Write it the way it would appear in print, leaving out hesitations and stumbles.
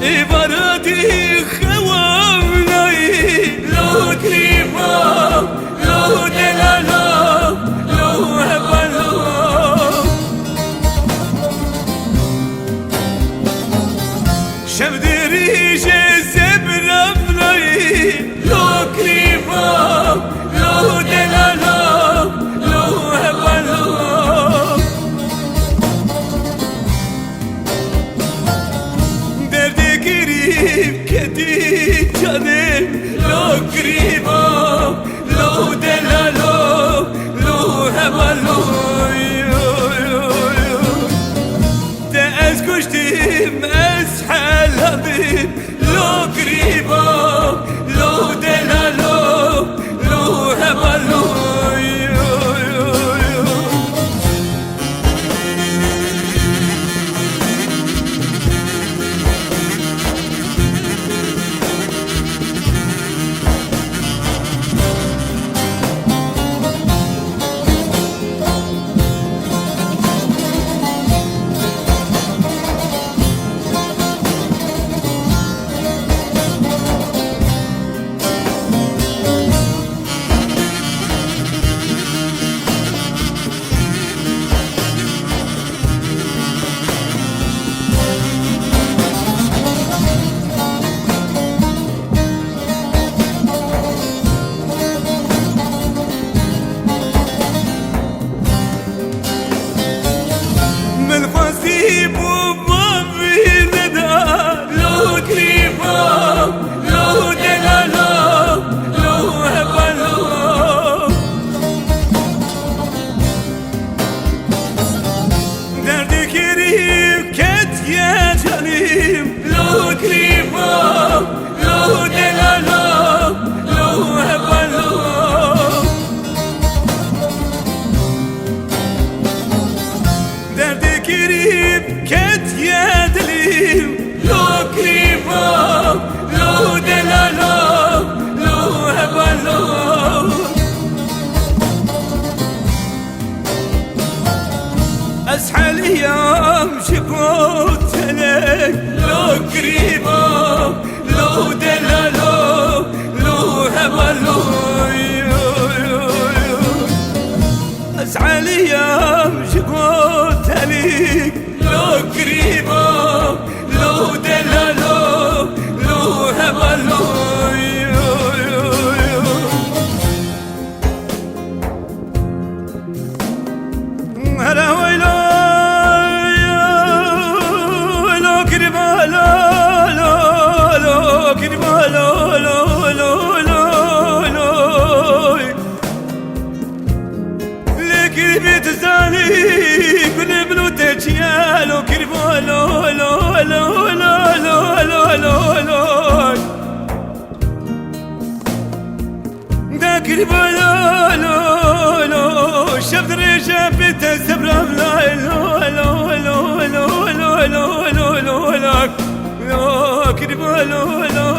عباراتي خوامناي لو كريمة لو دلالا لو هبلا شمدري جذب ربناي لو كريمة لو دلالا لو هبلا دردي قريب كدي جاني لو قريبة لو دلالو لو هبلو تأز كشتم أسحل هبي لو قريبة لو دلالو لو هبلو أسحل أيام شبوت لك لو قريبة لو دلالو لو هبلو أسحل أيام شبوت لك لو قريبة لو دلالو لو هبلو كل بلوتك يا لو كربو لو لو لو لو لو لو لو لو دا كربو لو لو لو شفت ريشة بنت الزبرة لا لو لو لو لو لو لو لو لو لو كربو لو لو